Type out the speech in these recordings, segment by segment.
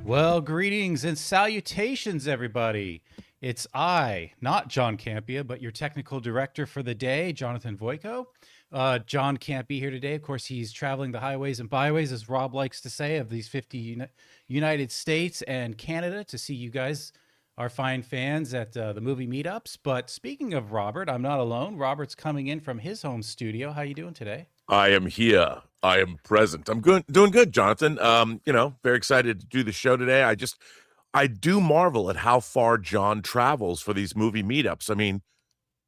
Well, greetings and salutations, everybody. It's I, not John Campea, but your technical director for the day, Jonathan Voico. John can't be here today. Of course, he's traveling the highways and byways, as Rob likes to say, of these 50 United States and Canada to see you guys, our fine fans, at the movie meetups. But speaking of Robert, I'm not alone. Robert's coming in from his home studio. How you doing today? I am here. I am present. I'm good, doing good, Jonathan. Very excited to do the show today. I do marvel at how far John travels for these movie meetups. I mean,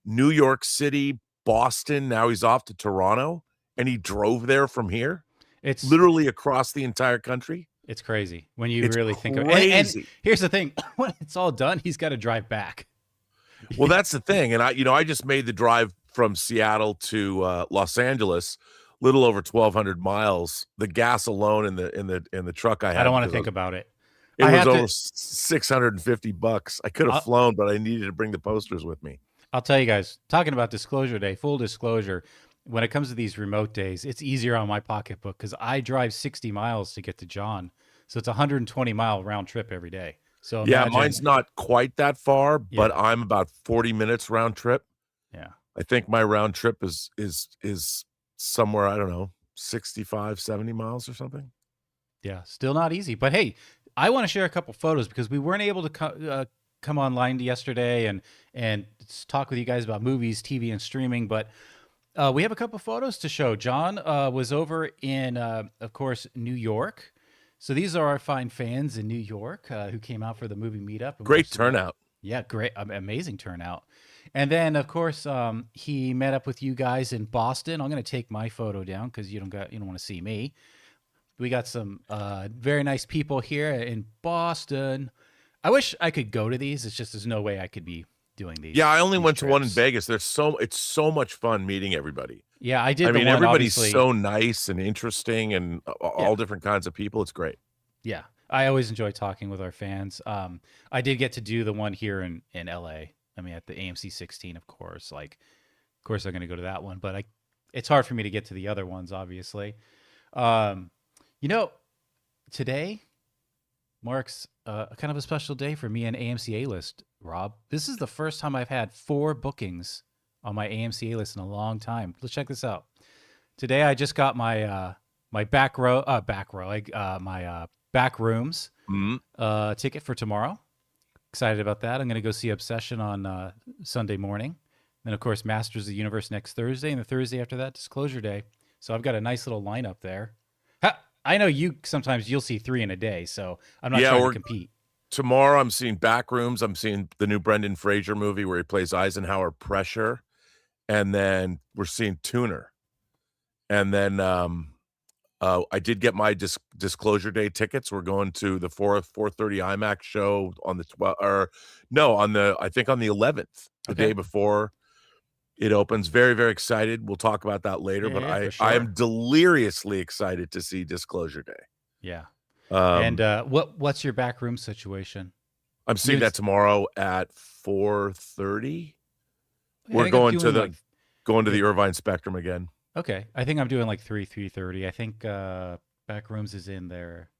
New York City, Boston, now he's off to Toronto, and he drove there from here. It's Literally across the entire country. It's crazy when you It's really think of it. crazy. And here's the thing: when it's all done, he's got to drive back. Well, that's the thing. And I just made the drive from Seattle to Los Angeles, little over 1,200 miles. The gas alone in the truck I had. I don't want to think about it. It was over $650. I could have flown, but I needed to bring the posters with me. I'll tell you guys, talking about disclosure day, full disclosure, when it comes to these remote days, it's easier on my pocketbook because I drive 60 miles to get to John. So it's a 120-mile round trip every day. So yeah, mine's not quite that far, but Yeah. I'm about 40 minutes round trip. Yeah. I think my round trip is somewhere, I don't know, 65, 70 miles or something. Yeah, still not easy. But hey, I want to share a couple photos because we weren't able to come online yesterday and talk with you guys about movies, TV, and streaming. But we have a couple photos to show. John was over in, of course, New York. So these are our fine fans in New York who came out for the movie meetup. Great turnout. Yeah, great, amazing turnout. And then, of course, he met up with you guys in Boston. I'm going to take my photo down because you don't want to see me. We got some very nice people here in Boston. I wish I could go to these. It's just there's no way I could be doing these. Yeah, I only went trips. to one in Vegas. It's so much fun meeting everybody. Yeah, I did. I mean, one, everybody's obviously. so nice and interesting and all different kinds of people. It's great. Yeah, I always enjoy talking with our fans. I did get to do the one here in LA. I mean, at the AMC 16, of course. Of course, I'm going to go to that one, but it's hard for me to get to the other ones, obviously. Today marks kind of a special day for me and AMC A-List, Rob. This is the first time I've had 4 bookings on my AMC A-List in a long time. Let's check this out. Today, I just got my my Backrooms ticket for tomorrow. Excited about that. I'm going to go see Obsession on Sunday morning. Then, of course, Masters of the Universe next Thursday, and the Thursday after that, Disclosure Day. So I've got a nice little lineup there. I know sometimes you'll see 3 in a day, so I'm not trying to compete. Tomorrow I'm seeing Backrooms. I'm seeing the new Brendan Fraser movie where he plays Eisenhower Pressure. And then we're seeing Tuner. And then I did get my Disclosure Day tickets. We're going to the 4:30 IMAX show on the 12th, I think on the 11th, the day before it opens. Very, very excited. We'll talk about that later, but I am deliriously excited to see Disclosure Day. Yeah. And what's your backroom situation? I'm seeing that tomorrow at 4:30. Yeah, We're going to the Irvine Spectrum again. Okay. I think I'm doing 3:30. I think Backrooms is in there.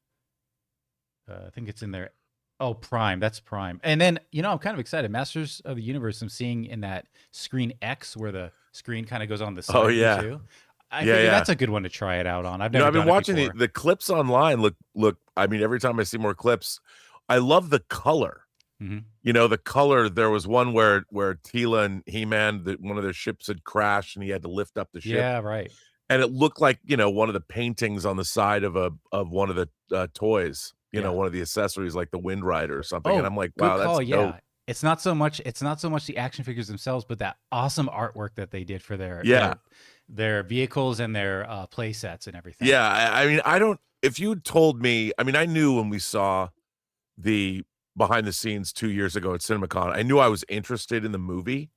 I think it's in there. Oh, Prime. That's Prime. And then, I'm kind of excited. Masters of the Universe, I'm seeing in that Screen X where the screen kind of goes on the side. Oh, yeah. Too. I think that's a good one to try it out on. I've been watching the clips online. Look, I mean, every time I see more clips, I love the color. Mm-hmm. The color. There was one where Tila and He-Man, one of their ships had crashed and he had to lift up the ship. Yeah, right. And it looked like, one of the paintings on the side of one of the toys. One of the accessories, like the Wind Rider or something. And I'm like, wow, that's dope. It's not so much the action figures themselves, but that awesome artwork that they did for their vehicles and their play sets and everything. Yeah, I mean, if you told me, I mean, I knew when we saw the behind the scenes 2 years ago at CinemaCon, I knew I was interested in the movie,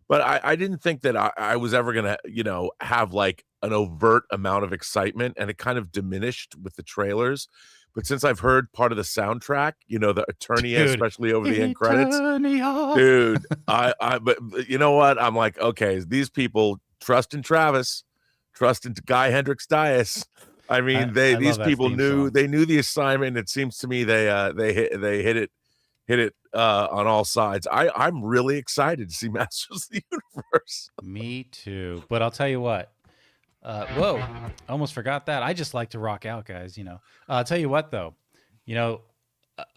but I didn't think that I was ever going to, have like an overt amount of excitement, and it kind of diminished with the trailers. But since I've heard part of the soundtrack, the Eternia, especially over the end credits, dude, but you know what? I'm like, okay, these people trust in Travis, trust in Guy Hendricks Dias. I mean, I these love that people theme song. knew the assignment. It seems to me they hit it on all sides. I'm really excited to see Masters of the Universe. Me too. But I'll tell you what. Whoa, almost forgot that. I just like to rock out, guys. I'll tell you what though. A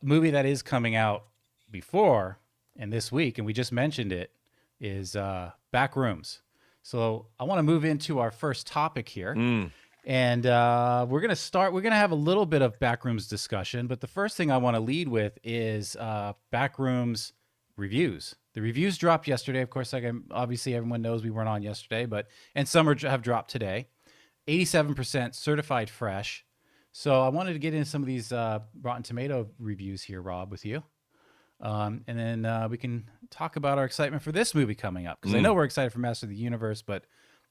movie that is coming out before and this week, and we just mentioned it, is Backrooms. So I want to move into our first topic here. And we're going to have a little bit of Backrooms discussion, but the first thing I want to lead with is Backrooms reviews. The reviews dropped yesterday. Of course, obviously everyone knows we weren't on yesterday, and some have dropped today. 87% certified fresh. So I wanted to get into some of these Rotten Tomato reviews here, Rob, with you. And then we can talk about our excitement for this movie coming up, because I know we're excited for Master of the Universe, but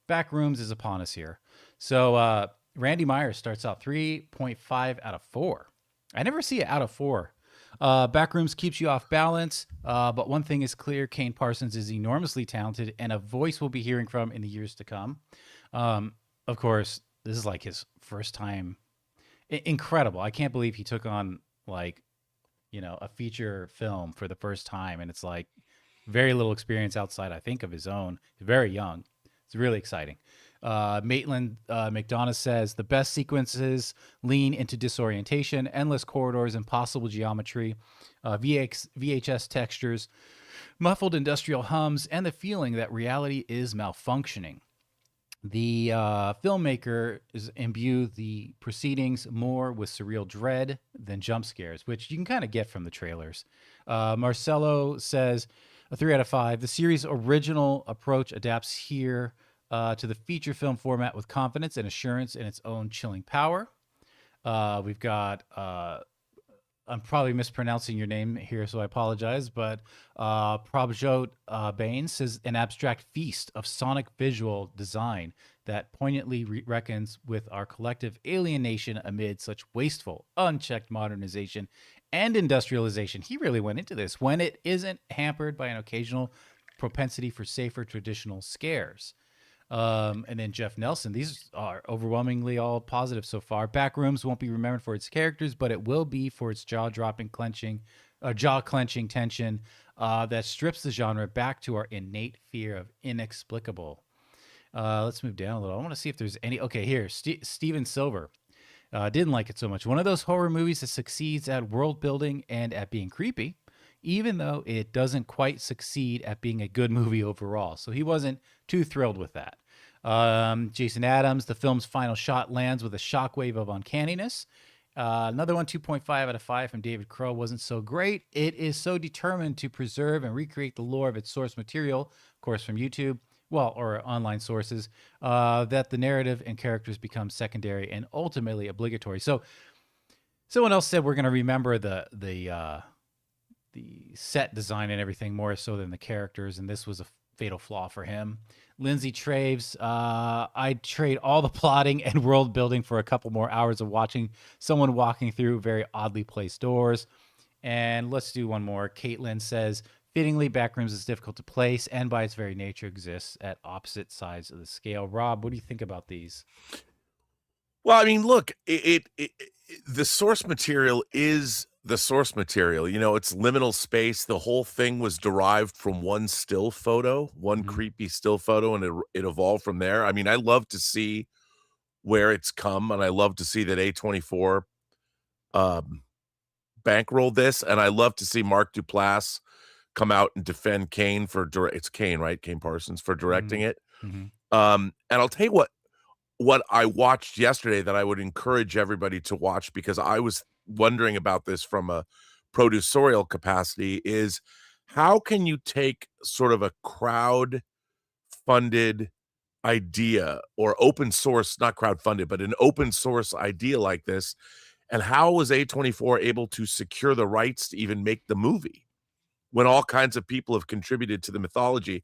Backrooms is upon us here. So Randy Myers starts out 3.5 out of 4. I never see it out of 4. Backrooms keeps you off balance, but one thing is clear: Kane Parsons is enormously talented, and a voice we'll be hearing from in the years to come. Of course, this is like his first time. Incredible! I can't believe he took on a feature film for the first time, and it's like very little experience outside, I think, of his own. He's very young. It's really exciting. Maitland McDonough says the best sequences lean into disorientation, endless corridors, impossible geometry, VHS textures, muffled industrial hums, and the feeling that reality is malfunctioning. The filmmaker imbue the proceedings more with surreal dread than jump scares, which you can kind of get from the trailers. Marcelo says a 3 out of 5. The series' original approach adapts here to the feature film format with confidence and assurance in its own chilling power. We've got, I'm probably mispronouncing your name here, so I apologize, but Prabhjot Bain says an abstract feast of sonic visual design that poignantly reckons with our collective alienation amid such wasteful, unchecked modernization and industrialization. He really went into this, when it isn't hampered by an occasional propensity for safer traditional scares. And then Jeff Nelson, these are overwhelmingly all positive so far. Backrooms won't be remembered for its characters, but it will be for its jaw-clenching tension that strips the genre back to our innate fear of inexplicable. Let's move down a little. I want to see if there's any. Okay, here, Steven Silver didn't like it so much. One of those horror movies that succeeds at world building and at being creepy, even though it doesn't quite succeed at being a good movie overall. So he wasn't too thrilled with that. Jason Adams, the film's final shot lands with a shockwave of uncanniness. Another one, 2.5 out of 5 from David Crow, wasn't so great. It is so determined to preserve and recreate the lore of its source material, of course, from YouTube, or online sources, that the narrative and characters become secondary and ultimately obligatory. So someone else said we're going to remember the set design and everything more so than the characters, and this was a fatal flaw for him. Lindsay Traves, I'd trade all the plotting and world building for a couple more hours of watching someone walking through very oddly placed doors. And let's do one more. Caitlin says, fittingly, Backrooms is difficult to place and by its very nature exists at opposite sides of the scale. Rob, what do you think about these? Well, I mean, look, the source material is the source material. It's liminal space. The whole thing was derived from one still photo, one creepy still photo, and it evolved from there. I mean, I love to see where it's come, and I love to see that A24 bankrolled this, and I love to see Mark Duplass come out and defend Kane it's Kane, right? Kane Parsons for directing it. And I'll tell you what I watched yesterday that I would encourage everybody to watch, because I was wondering about this from a producerial capacity, is how can you take sort of a crowd funded idea, or open source, not crowd funded, but an open source idea like this, and how was A24 able to secure the rights to even make the movie when all kinds of people have contributed to the mythology?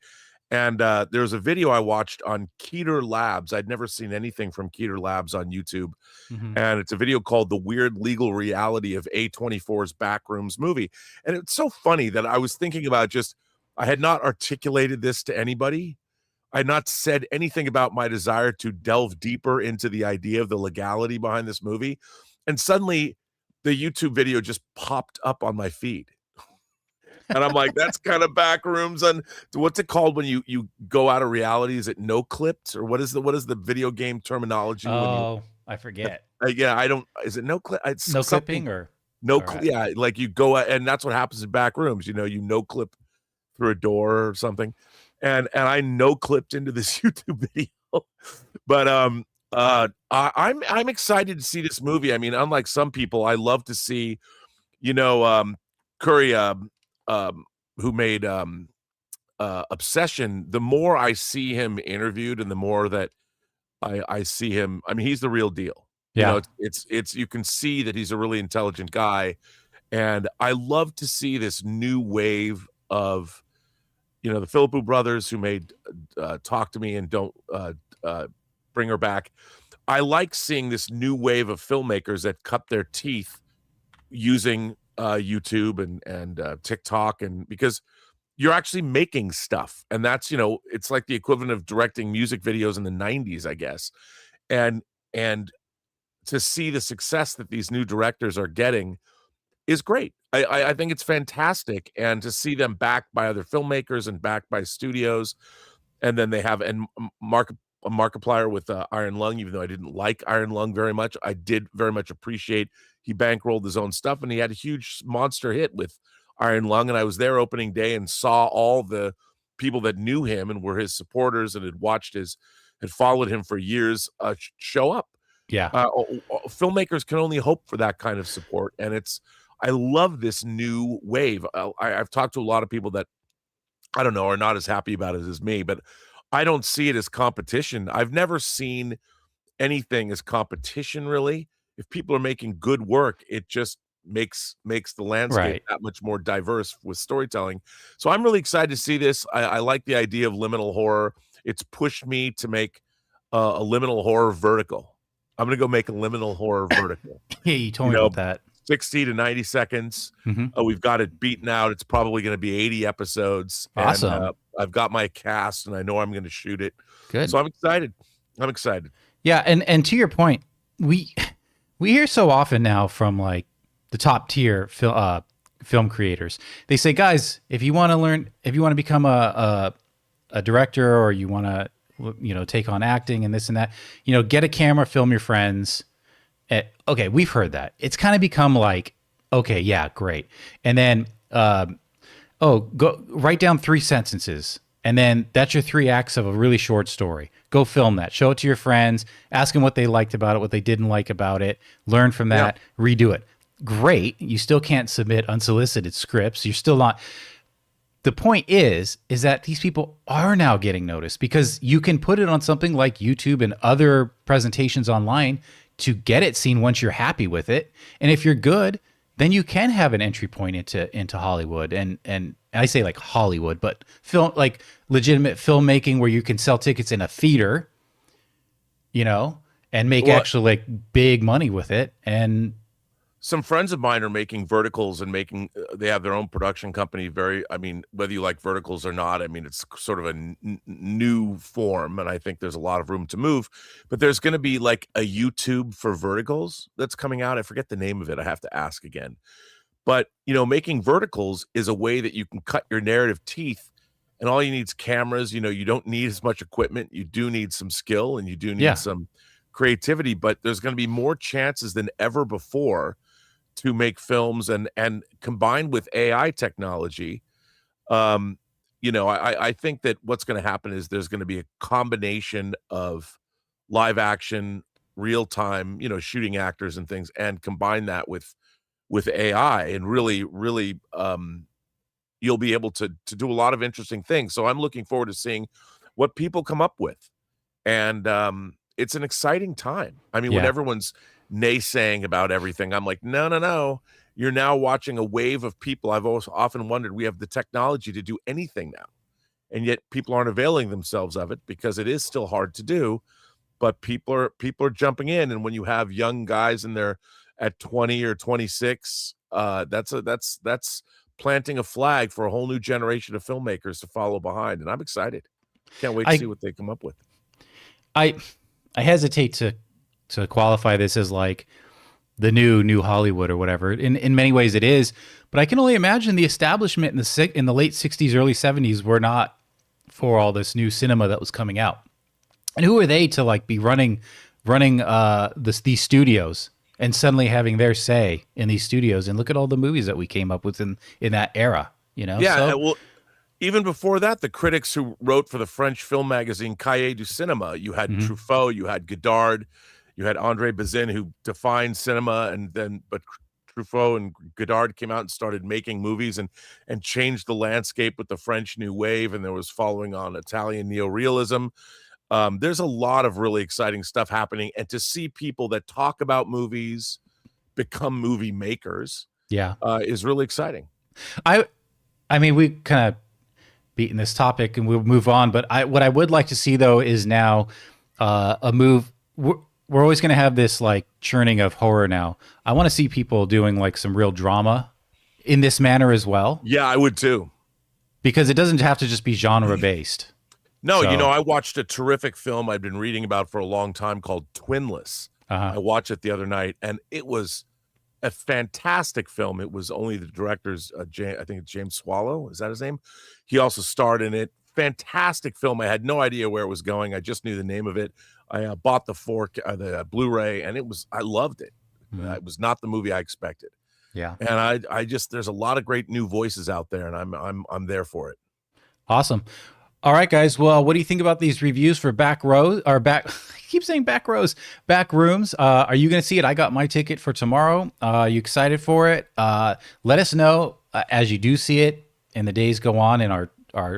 And there's a video I watched on Keter Labs. I'd never seen anything from Keter Labs on YouTube. And it's a video called The Weird Legal Reality of A24's Backrooms Movie. And it's so funny that I was thinking about I had not articulated this to anybody. I'd not said anything about my desire to delve deeper into the idea of the legality behind this movie, and suddenly the YouTube video just popped up on my feed. And I'm like, that's kind of Backrooms. And what's it called when you go out of reality? Is it no clipped, or what is the video game terminology when you Oh, I forget. yeah, I don't, is it no clip? It's No something clipping or yeah, like you go out, and that's what happens in Backrooms. You no clip through a door or something. And I no clipped into this YouTube video. But I'm excited to see this movie. I mean, unlike some people, I love to see, Curry, who made Obsession. The more I see him interviewed, and the more that I see him, I mean, he's the real deal. Yeah. It's you can see that he's a really intelligent guy, and I love to see this new wave of, the Philippou brothers who made Talk to Me and Don't Bring Her Back. I like seeing this new wave of filmmakers that cut their teeth using YouTube and TikTok, and because you're actually making stuff, and that's, it's like the equivalent of directing music videos in the 90s, I guess. And to see the success that these new directors are getting is great. I think it's fantastic, and to see them backed by other filmmakers and backed by studios, and then they have Markiplier with Iron Lung. Even though I didn't like Iron Lung very much, I did very much appreciate he bankrolled his own stuff, and he had a huge monster hit with Iron Lung. And I was there opening day and saw all the people that knew him and were his supporters and had followed him for years show up. Yeah. Filmmakers can only hope for that kind of support, and I love this new wave. I've talked to a lot of people that, I don't know, are not as happy about it as me, but I don't see it as competition. I've never seen anything as competition, really. If people are making good work, it just makes the landscape that much more diverse with storytelling. So I'm really excited to see this. I like the idea of liminal horror. It's pushed me to make a liminal horror vertical. I'm gonna go make a liminal horror vertical. Yeah, you told me about that. 60 to 90 seconds. Mm-hmm. We've got it beaten out. It's probably going to be 80 episodes. Awesome. And, I've got my cast, and I know I'm going to shoot it. Good. So I'm excited. Yeah, and to your point, we hear so often now from like the top tier film creators. They say, guys, if you want to become a director, or you want to take on acting and this and that, get a camera, film your friends. Okay, we've heard that. It's kind of become like, okay, yeah, great. And then, go write down 3 sentences, and then that's your 3 acts of a really short story. Go film that. Show it to your friends. Ask them what they liked about it, what they didn't like about it. Learn from that. Yeah. Redo it. Great. You still can't submit unsolicited scripts. You're still not. The point is that these people are now getting noticed, because you can put it on something like YouTube and other presentations online to get it seen once you're happy with it. And if you're good, then you can have an entry point into Hollywood. And I say like Hollywood, but film, like legitimate filmmaking where you can sell tickets in a theater, and make actually like big money with it. And some friends of mine are making verticals and they have their own production company. Whether you like verticals or not, it's sort of a new form, and I think there's a lot of room to move. But there's going to be like a YouTube for verticals that's coming out. I forget the name of it. I have to ask again. But, making verticals is a way that you can cut your narrative teeth, and all you need is cameras. You don't need as much equipment. You do need some skill, and you do need some creativity, but there's going to be more chances than ever before to make films, and combined with AI technology. I think that what's going to happen is there's going to be a combination of live action, real time, shooting actors and things, and combine that with AI, and really you'll be able to do a lot of interesting things. So I'm looking forward to seeing what people come up with. And it's an exciting time. When everyone's naysaying about everything, I'm like, no. You're now watching a wave of people. I've always often wondered, we have the technology to do anything now, and yet people aren't availing themselves of it because it is still hard to do. But people are jumping in, and when you have young guys in there at 20 or 26, that's planting a flag for a whole new generation of filmmakers to follow behind, and I'm excited. Can't wait to see what they come up with. I I hesitate to qualify this as like the new Hollywood or whatever. In many ways it is, but I can only imagine the establishment in the late 60s, early 70s were not for all this new cinema that was coming out. And who are they to like be running these studios and suddenly having their say in these studios? And look at all the movies that we came up with in that era, you know? Yeah, So, well, even before that, the critics who wrote for the French film magazine Cahiers du Cinema, you had Truffaut, you had Godard, you had Andre Bazin, who defined cinema, but Truffaut and Godard came out and started making movies and changed the landscape with the French New Wave, and there was following on Italian neorealism. There's a lot of really exciting stuff happening, and to see people that talk about movies become movie makers, is really exciting. I mean, we kind of beaten this topic and we'll move on, but what I would like to see though is now a move. We're always going to have this like churning of horror now. I want to see people doing like some real drama in this manner as well. Yeah, I would too. Because it doesn't have to just be genre based. No, so, I watched a terrific film I've been reading about for a long time called Twinless. I watched it the other night, and it was a fantastic film. It was only the director's, I think it's James Swallow. Is that his name? He also starred in it. Fantastic film. I had no idea where it was going. I just knew the name of it. I bought the Blu-ray, and I loved it. It was not the movie I expected. Yeah. And there's a lot of great new voices out there, and I'm there for it. Awesome. All right, guys. Well, what do you think about these reviews for I keep saying Backrooms. Are you going to see it? I got my ticket for tomorrow. Are you excited for it? Let us know as you do see it and the days go on in our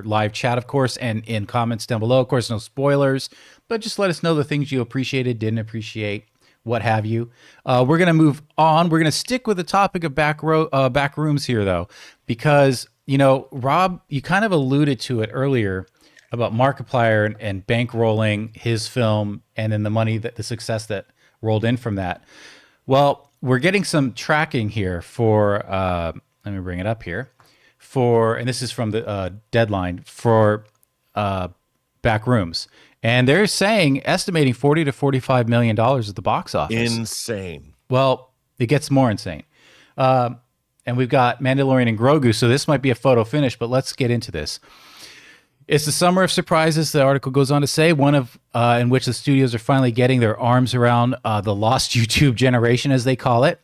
live chat, of course, and in comments down below. Of course, no spoilers, but just let us know the things you appreciated, didn't appreciate, what have you. We're going to move on. We're going to stick with the topic of Backrooms here, though, because, Rob, you kind of alluded to it earlier about Markiplier and bankrolling his film and then the success that rolled in from that. Well, we're getting some tracking here for, let me bring it up here, and this is from the Deadline, for Backrooms. And they're estimating $40 to $45 million at the box office. Insane. Well, it gets more insane. And we've got Mandalorian and Grogu, so this might be a photo finish, but let's get into this. It's the summer of surprises, the article goes on to say, one of in which the studios are finally getting their arms around the lost YouTube generation, as they call it.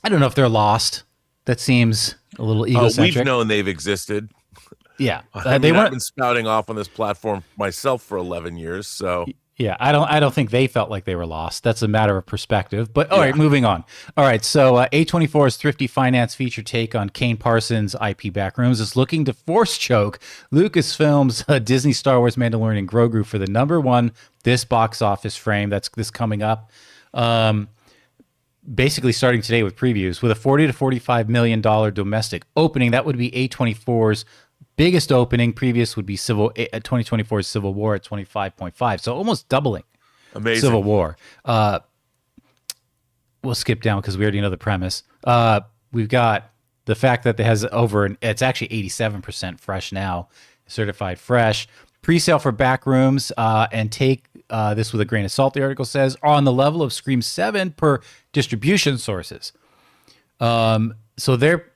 I don't know if they're lost. That seems a little egocentric. We've known they've existed. Yeah. I've been spouting off on this platform myself for 11 years, so... Yeah, I don't think they felt like they were lost. That's a matter of perspective. But all right, moving on. All right, so A24's thrifty finance feature take on Kane Parsons' IP Backrooms is looking to force choke Lucasfilm's Disney Star Wars Mandalorian and Grogu for the #1 this box office frame. That's this coming up. Basically starting today with previews. With a $40 to $45 million domestic opening, that would be A24's biggest opening. Previous would be 2024's Civil War at 25.5, so almost doubling. Amazing. Civil War. We'll skip down because we already know the premise. We've got the fact that it has it's actually 87% fresh now, certified fresh. Pre-sale for Backrooms, and take this with a grain of salt, the article says, are on the level of Scream 7 per distribution sources. So they're,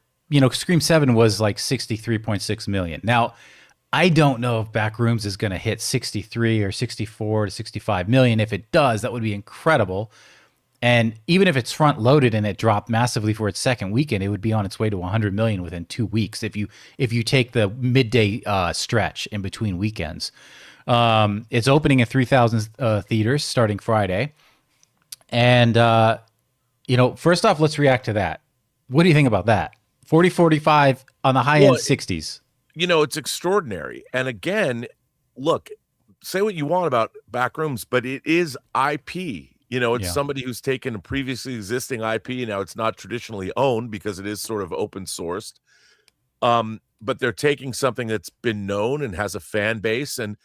Scream 7 was like 63.6 million. Now, I don't know if Backrooms is going to hit 63 or 64 to 65 million. If it does, that would be incredible. And even if it's front loaded and it dropped massively for its second weekend, it would be on its way to 100 million within 2 weeks if you take the midday stretch in between weekends. It's opening in 3,000 theaters starting Friday. And, first off, let's react to that. What do you think about that? 40, 45 on the high end 60s. It's extraordinary. And again, look, say what you want about Backrooms, but it is IP. It's somebody who's taken a previously existing IP. Now it's not traditionally owned because it is sort of open sourced. But they're taking something that's been known and has a fan base. And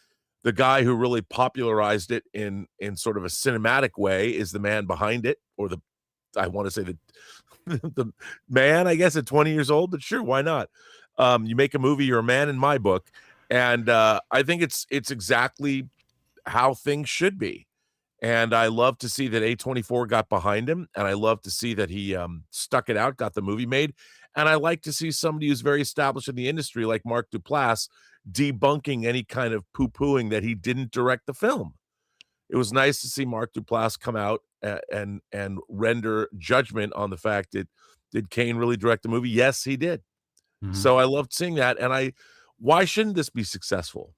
the guy who really popularized it in sort of a cinematic way is the man behind it, or I want to say the man, I guess, at 20 years old, but sure, why not? You make a movie, you're a man in my book. And I think it's exactly how things should be. And I love to see that A24 got behind him, and I love to see that he stuck it out, got the movie made. And I like to see somebody who's very established in the industry, like Mark Duplass, debunking any kind of poo-pooing that he didn't direct the film. It was nice to see Mark Duplass come out and render judgment on the fact that did Kane really direct the movie? Yes, he did. Mhm. So I loved seeing that, and why shouldn't this be successful?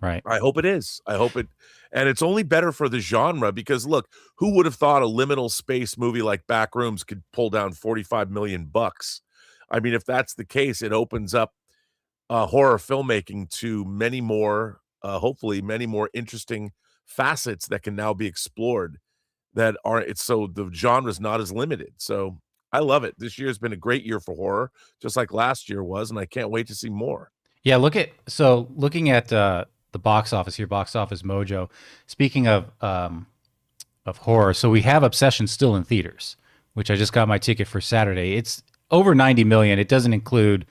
Right. I hope it is. I hope it, and it's only better for the genre because look, who would have thought a liminal space movie like Backrooms could pull down 45 million bucks? I mean, if that's the case, it opens up horror filmmaking to many more, hopefully, many more interesting facets that can now be explored. That are it's so the genre is not as limited. So I love it. This year has been a great year for horror, just like last year was, and I can't wait to see more. Yeah, looking at the box office here, Box Office Mojo. Speaking of horror, so we have Obsession still in theaters, which I just got my ticket for Saturday. It's over 90 million. It doesn't include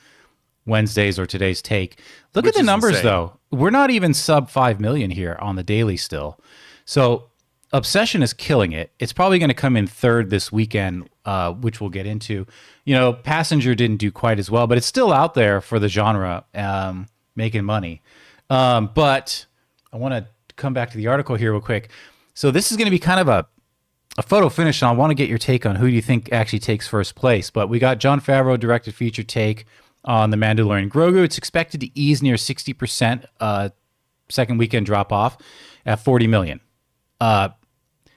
Wednesdays or today's take. Look Which at the is numbers insane. though. We're not even sub 5 million here on the daily still. So Obsession is killing it. It's probably going to come in third this weekend, which we'll get into. You know, Passenger didn't do quite as well, but it's still out there for the genre, making money. But I want to come back to the article here real quick. So this is going to be kind of a photo finish, and I want to get your take on who do you think actually takes first place. But we got Jon Favreau directed feature take on The Mandalorian. Grogu, it's expected to ease near 60% second weekend drop off at 40 million.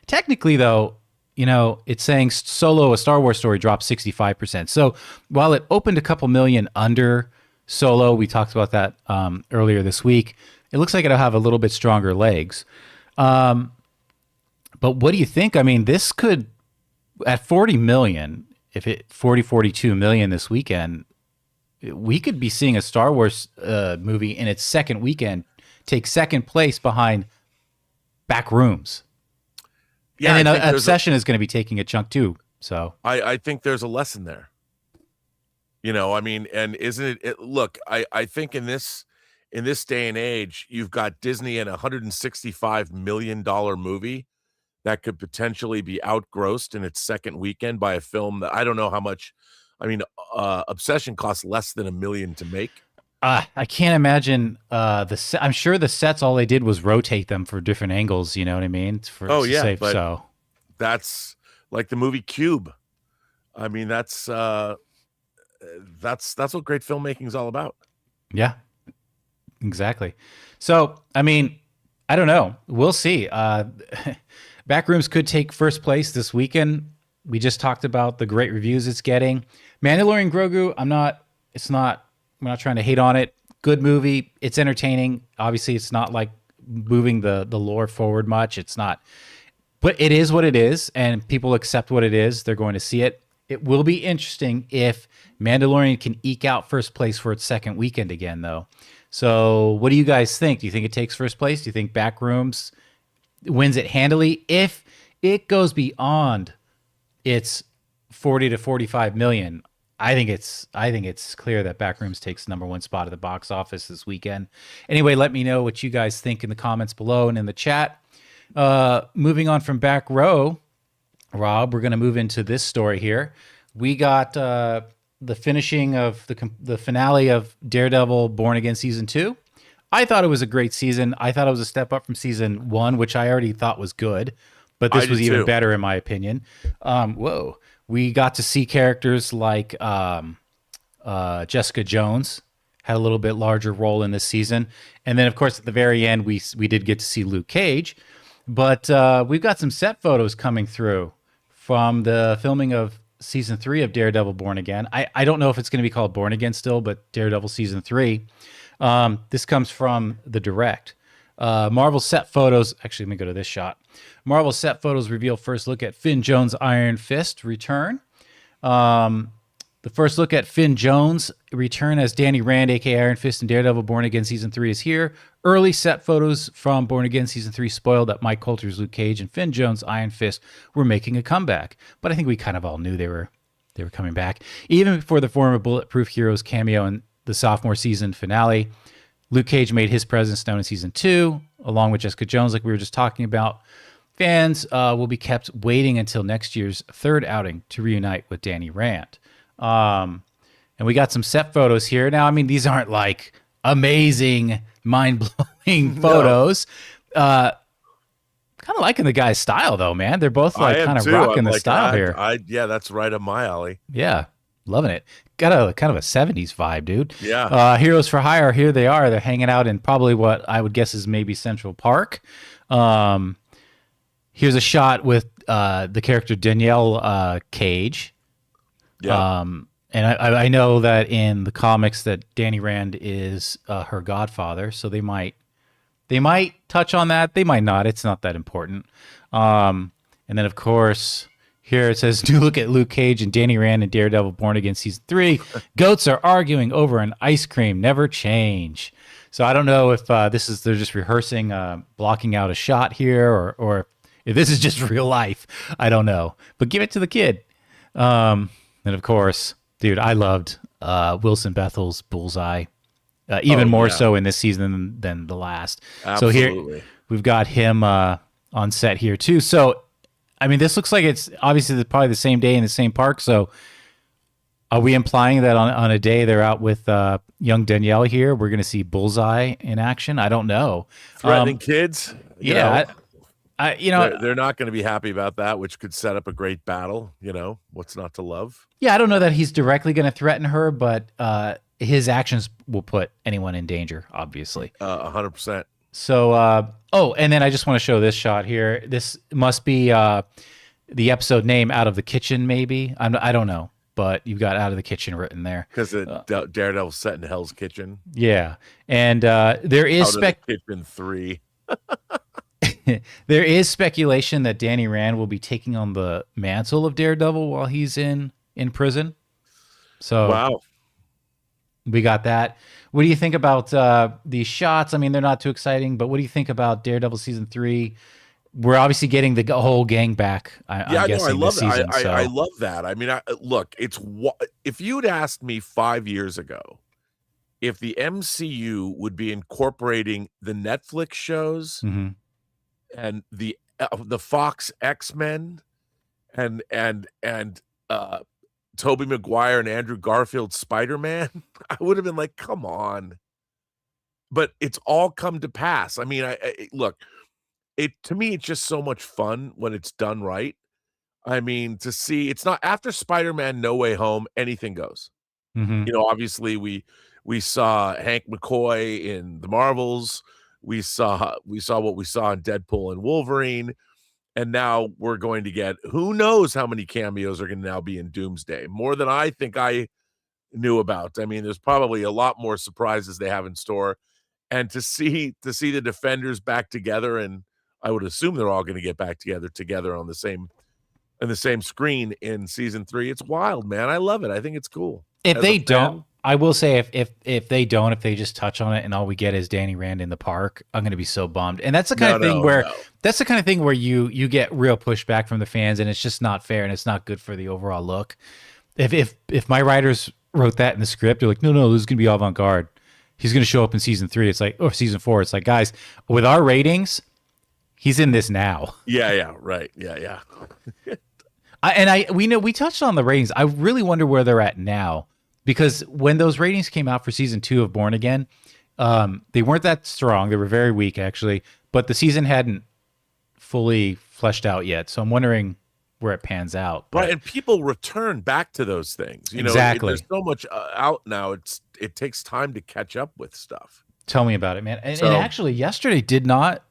Technically, though, you know, it's saying Solo, a Star Wars story, dropped 65%. So while it opened a couple million under Solo, we talked about that earlier this week, it looks like it'll have a little bit stronger legs. But what do you think? I mean, this could, at 40 million, if it 42 million this weekend, we could be seeing a Star Wars movie in its second weekend take second place behind Backrooms. Yeah, and I then think Obsession is going to be taking a chunk too. So I think there's a lesson there. You know, I mean, and isn't it look, I think in this day and age, you've got Disney and $165 million movie that could potentially be outgrossed in its second weekend by a film that I don't know how much. I mean, Obsession costs less than $1 million to make. I can't imagine I'm sure the sets, all they did was rotate them for different angles. You know what I mean? But that's like the movie Cube. I mean, that's what great filmmaking is all about. Yeah, exactly. So, I mean, I don't know. We'll see. Backrooms could take first place this weekend. We just talked about the great reviews it's getting. Mandalorian Grogu, I'm not trying to hate on it. Good movie. It's entertaining. Obviously, it's not like moving the lore forward much. It's not. But it is what it is, and people accept what it is. They're going to see it. It will be interesting if Mandalorian can eke out first place for its second weekend again, though. So what do you guys think? Do you think it takes first place? Do you think Backrooms wins it handily? If it goes beyond its 40 to 45 million, I think it's clear that Backrooms takes number one spot at the box office this weekend. Anyway, let me know what you guys think in the comments below and in the chat. Moving on from Back Row, Rob, we're going to move into this story here. We got the finishing of the finale of Daredevil Born Again Season 2. I thought it was a great season. I thought it was a step up from Season 1, which I already thought was good, but this was even better in my opinion. We got to see characters like Jessica Jones had a little bit larger role in this season. And then, of course, at the very end, we did get to see Luke Cage. But we've got some set photos coming through from the filming of Season 3 of Daredevil Born Again. I don't know if it's going to be called Born Again still, but Daredevil Season 3. This comes from the direct. Marvel set photos. Actually, let me go to this shot. Marvel set photos reveal first look at Finn Jones' Iron Fist return. The first look at Finn Jones' return as Danny Rand, a.k.a. Iron Fist, in Daredevil Born Again Season 3 is here. Early set photos from Born Again Season 3 spoiled that Mike Coulter's Luke Cage and Finn Jones' Iron Fist were making a comeback. But I think we kind of all knew they were coming back. Even before the former Bulletproof Heroes cameo in the sophomore season finale, Luke Cage made his presence known in season 2, along with Jessica Jones, like we were just talking about. Fans will be kept waiting until next year's 3rd outing to reunite with Danny Rand. And we got some set photos here. Now, I mean, these aren't like amazing, mind-blowing photos. Kind of liking the guy's style, though, man. They're both like kind of rocking the style here. Yeah, that's right up my alley. Yeah, loving it. Got a kind of a 70s vibe, dude. Yeah. Heroes for Hire, here they are. They're hanging out in probably what I would guess is maybe Central Park. Here's a shot with the character Danielle Cage. Yeah. And I know that in the comics that Danny Rand is her godfather, so they might touch on that. They might not. It's not that important. And then, of course, here it says, "Do look at Luke Cage and Danny Rand in Daredevil Born Again Season 3. Goats are arguing over an ice cream. Never change." So I don't know if they're just rehearsing, blocking out a shot here, or if this is just real life. I don't know. But give it to the kid. And, of course, dude, I loved Wilson Bethel's Bullseye. Even more so in this season than the last. Absolutely. So here we've got him on set here too. So, I mean, this looks like it's obviously probably the same day in the same park. So are we implying that on a day they're out with young Danielle here, we're going to see Bullseye in action? I don't know. Threatening kids? Yeah. They're not going to be happy about that, which could set up a great battle. What's not to love? Yeah, I don't know that he's directly going to threaten her, but his actions will put anyone in danger, obviously. 100%. So, and then I just want to show this shot here. This must be the episode name, Out of the Kitchen, maybe. I don't know, but you've got Out of the Kitchen written there. Because Daredevil's set in Hell's Kitchen. Yeah, and there is Out of the Kitchen 3. There is speculation that Danny Rand will be taking on the mantle of Daredevil while he's in prison. So wow. We got that. What do you think about these shots? I mean, they're not too exciting, but what do you think about Daredevil season 3? We're obviously getting the whole gang back. I'm guessing I love this season, it. I love that. I mean, look, if you'd asked me 5 years ago if the MCU would be incorporating the Netflix shows and the Fox X-Men and Tobey Maguire and Andrew Garfield Spider-Man, I would have been like, come on. But it's all come to pass. I mean, look, to me, it's just so much fun when it's done right. I mean, to see, it's not after Spider-Man No Way Home, anything goes. Obviously we saw Hank McCoy in the Marvels. We saw what we saw in Deadpool and Wolverine. And now we're going to get, who knows how many cameos are going to now be in Doomsday. More than I think I knew about. I mean, there's probably a lot more surprises they have in store. And to see the Defenders back together, and I would assume they're all going to get back together on the same screen in season 3. It's wild, man. I love it. I think it's cool. If they don't, I will say if they just touch on it and all we get is Danny Rand in the park, I'm going to be so bummed. And that's the kind of thing where you get real pushback from the fans, and it's just not fair and it's not good for the overall look. If my writers wrote that in the script, they're like, no, this is going to be avant-garde. He's going to show up in season 3. It's like, or season 4. It's like, guys, with our ratings, he's in this now. Yeah, right. Yeah. We touched on the ratings. I really wonder where they're at now. Because when those ratings came out for season 2 of Born Again, they weren't that strong. They were very weak, actually. But the season hadn't fully fleshed out yet. So I'm wondering where it pans out. Right, and people return back to those things. Exactly. There's so much out now. It takes time to catch up with stuff. Tell me about it, man. And actually, yesterday did not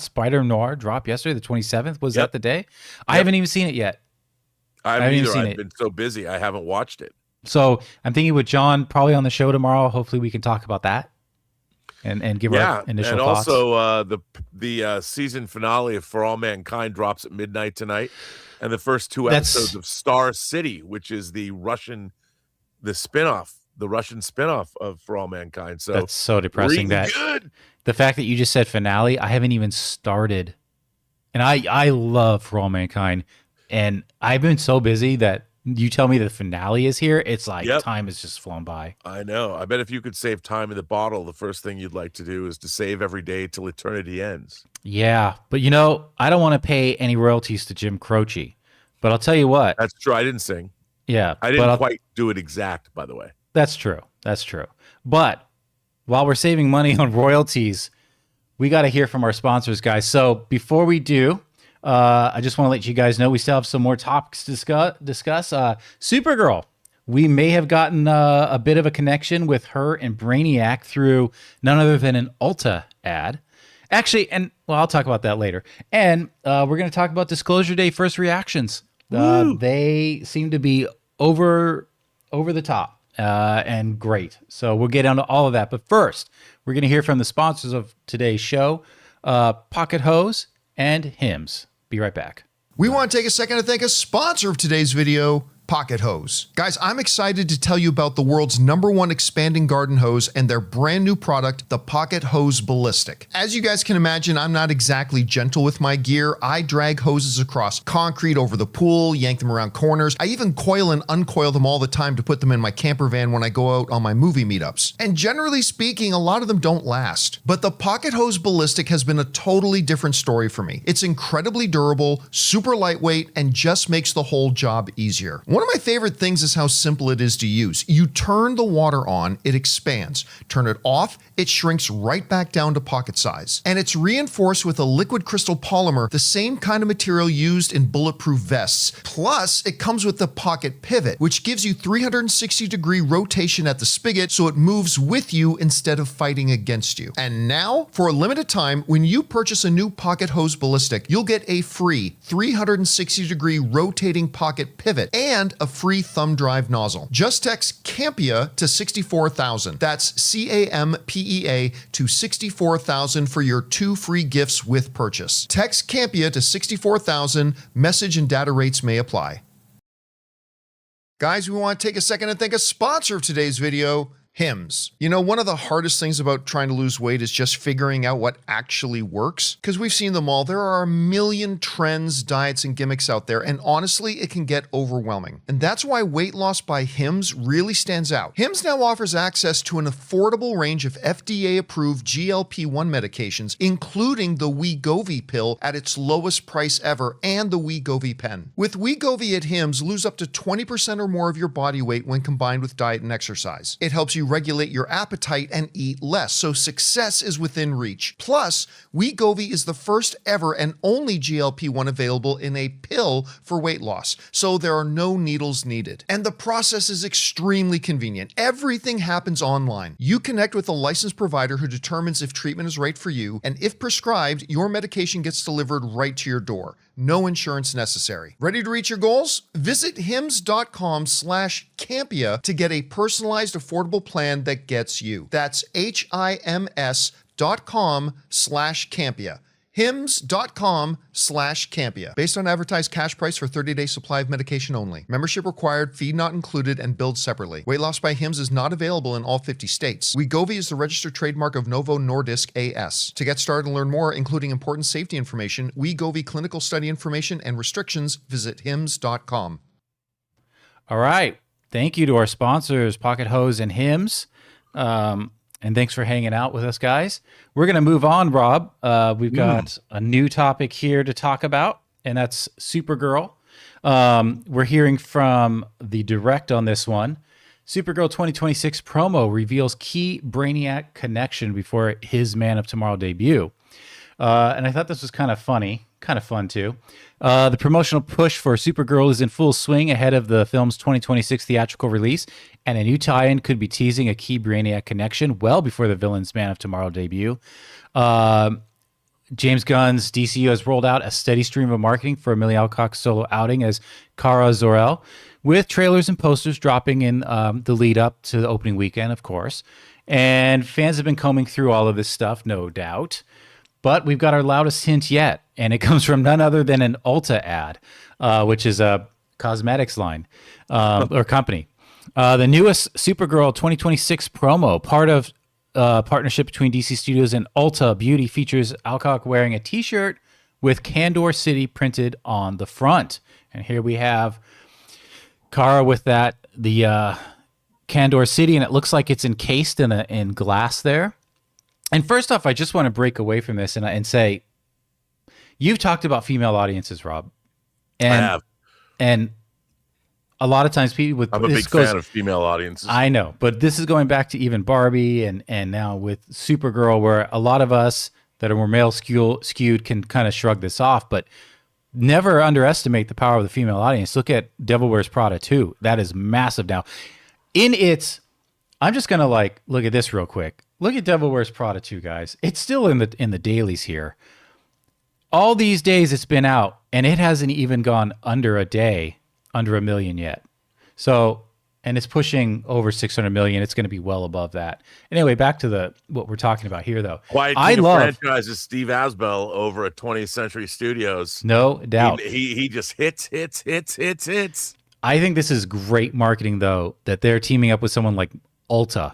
Spider Noir drop yesterday, the 27th? Was that the day? I haven't even seen it yet. I haven't either. I've been so busy. I haven't watched it. So I'm thinking with John probably on the show tomorrow. Hopefully we can talk about that and give our initial thoughts. And also the season finale of For All Mankind drops at midnight tonight, and the first 2 episodes of Star City, which is the Russian spinoff of For All Mankind. So that's so depressing. Good. The fact that you just said finale, I haven't even started, and I love For All Mankind, and I've been so busy that you tell me the finale is here, it's like Yep. time has just flown by. I know. I bet if you could save time in the bottle, the first thing you'd like to do is to save every day till eternity ends. Yeah, but I don't want to pay any royalties to Jim Croce. But I'll tell you what. That's true. I didn't sing. Yeah. I didn't quite do it exact, by the way. That's true. That's true. But while we're saving money on royalties, we got to hear from our sponsors, guys. So before we do, I just want to let you guys know we still have some more topics to discuss. Supergirl. We may have gotten a bit of a connection with her and Brainiac through none other than an Ulta ad. Actually, I'll talk about that later. And we're going to talk about Disclosure Day first reactions. They seem to be over the top and great. So we'll get into all of that. But first, we're going to hear from the sponsors of today's show, Pocket Hose and Hims. Be right back. We want to take a second to thank a sponsor of today's video, Pocket Hose. Guys, I'm excited to tell you about the world's #1 expanding garden hose and their brand new product, the Pocket Hose Ballistic. As you guys can imagine, I'm not exactly gentle with my gear. I drag hoses across concrete over the pool, yank them around corners. I even coil and uncoil them all the time to put them in my camper van when I go out on my movie meetups. And generally speaking, a lot of them don't last. But the Pocket Hose Ballistic has been a totally different story for me. It's incredibly durable, super lightweight, and just makes the whole job easier. One of my favorite things is how simple it is to use. You turn the water on, it expands. Turn it off, it shrinks right back down to pocket size. And it's reinforced with a liquid crystal polymer, the same kind of material used in bulletproof vests. Plus, it comes with the pocket pivot, which gives you 360-degree rotation at the spigot so it moves with you instead of fighting against you. And now, for a limited time, when you purchase a new Pocket Hose Ballistic, you'll get a free 360-degree rotating pocket pivot and a free thumb drive nozzle. Just text Campea to 64,000. That's CAMPEA to 64,000 for your 2 free gifts with purchase. Text Campea to 64,000. Message and data rates may apply. Guys, we want to take a second and thank a sponsor of today's video, Hims. You know, one of the hardest things about trying to lose weight is just figuring out what actually works. Because we've seen them all. There are a million trends, diets, and gimmicks out there, and honestly, it can get overwhelming. And that's why weight loss by Hims really stands out. Hims now offers access to an affordable range of FDA-approved GLP-1 medications, including the Wegovy pill at its lowest price ever, and the Wegovy pen. With Wegovy at Hims, lose up to 20% or more of your body weight when combined with diet and exercise. It helps you regulate your appetite and eat less, so success is within reach. Plus, Wegovy is the first ever and only GLP-1 available in a pill for weight loss, so there are no needles needed. And the process is extremely convenient. Everything happens online. You connect with a licensed provider who determines if treatment is right for you, and if prescribed, your medication gets delivered right to your door. No insurance necessary. Ready to reach your goals? Visit hims.com/Campea to get a personalized, affordable plan that gets you. That's HIMS.com/Campea. hims.com/Campea. Based on advertised cash price for 30-day supply of medication only. Membership required, fee not included, and billed separately. Weight loss by Hims is not available in all 50 states. Wegovy is the registered trademark of Novo Nordisk AS. To get started and learn more, including important safety information, Wegovy clinical study information, and restrictions, visit hims.com. All right. Thank you to our sponsors, Pocket Hose and Hims. And thanks for hanging out with us, guys. We're going to move on, Rob. We've got a new topic here to talk about, and that's Supergirl. We're hearing from the direct on this one. Supergirl 2026 promo reveals key Brainiac connection before his Man of Tomorrow debut. And I thought this was kind of funny, kind of fun too. The promotional push for Supergirl is in full swing ahead of the film's 2026 theatrical release, and a new tie-in could be teasing a key Brainiac connection well before the villain's Man of Tomorrow debut. James Gunn's DCU has rolled out a steady stream of marketing for Amelia Alcock's solo outing as Kara Zor-El, with trailers and posters dropping in the lead up to the opening weekend, of course. And fans have been combing through all of this stuff, no doubt. But we've got our loudest hint yet, and it comes from none other than an Ulta ad, which is a cosmetics line or company. The newest Supergirl 2026 promo, part of partnership between DC Studios and Ulta Beauty, features Alcock wearing a T-shirt with Candor City printed on the front. And here we have Kara with the Kandor City, and it looks like it's encased in glass there. And first off, I just want to break away from this and say, you've talked about female audiences, Rob. And, I have. And a lot of times people with I'm a big fan of female audiences. I know, but this is going back to even Barbie and now with Supergirl, where a lot of us that are more male skewed can kind of shrug this off, but never underestimate the power of the female audience. Look at Devil Wears Prada 2. That is massive now. I'm just gonna look at this real quick. Look at Devil Wears Prada 2, guys. It's still in the dailies here. All these days it's been out, and it hasn't even gone under a million yet. So, and it's pushing over 600 million. It's going to be well above that. Anyway, back to what we're talking about here, though. Quiet King of franchises, Steve Asbell over at 20th Century Studios. No doubt. He just hits. I think this is great marketing, though, that they're teaming up with someone like Ulta.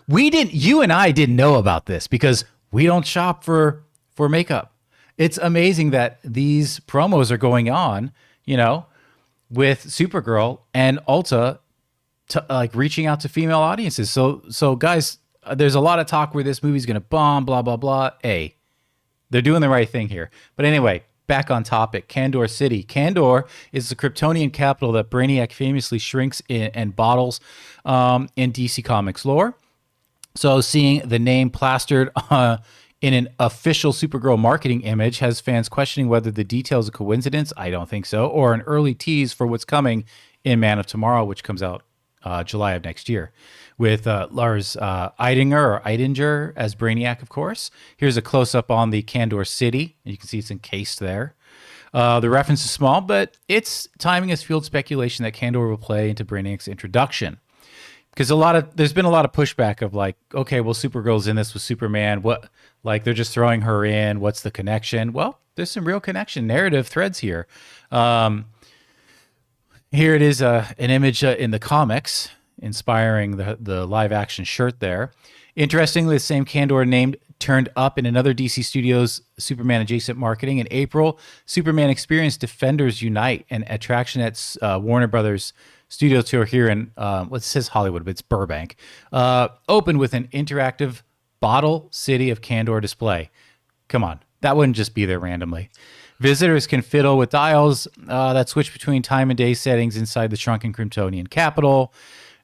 You and I didn't know about this because we don't shop for makeup. It's amazing that these promos are going on, with Supergirl and Ulta reaching out to female audiences. So guys, there's a lot of talk where this movie's going to bomb, blah, blah, blah. Hey, they're doing the right thing here. But anyway, back on topic, Kandor City. Kandor is the Kryptonian capital that Brainiac famously shrinks and bottles in DC Comics lore. So seeing the name plastered in an official Supergirl marketing image has fans questioning whether the details are coincidence. I don't think so. Or an early tease for what's coming in Man of Tomorrow, which comes out July of next year, with Lars Eidinger as Brainiac, of course. Here's a close-up on the Kandor City. You can see it's encased there. The reference is small, but its timing has fueled speculation that Kandor will play into Brainiac's introduction. Because there's been a lot of pushback of okay, well, Supergirl's in this with Superman. What, they're just throwing her in. What's the connection? Well, there's some real connection, narrative threads here. Here it is, an image in the comics, inspiring the live action shirt there. Interestingly, the same Kandor name turned up in another DC Studios Superman adjacent marketing in April. Superman Experience Defenders Unite, an attraction at Warner Brothers Studio Tour here in, it says Hollywood, but it's Burbank, opened with an interactive bottle city of Kandor display. Come on, that wouldn't just be there randomly. Visitors can fiddle with dials that switch between time and day settings inside the shrunken Kryptonian capital.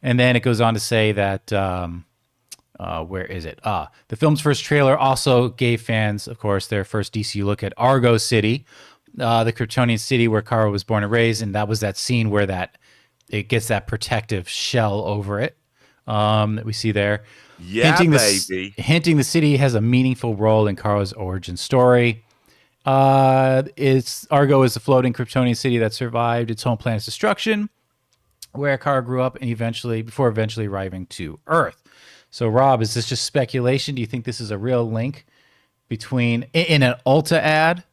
And then it goes on to say that, where is it? The film's first trailer also gave fans, of course, their first DC look at Argo City, the Kryptonian city where Kara was born and raised. And that was that scene where it gets that protective shell over it that we see there. Yeah, baby. Hinting the city has a meaningful role in Kara's origin story. Argo is a floating Kryptonian city that survived its home planet's destruction, where Kara grew up and before eventually arriving to Earth. So, Rob, is this just speculation? Do you think this is a real link between in an Ulta ad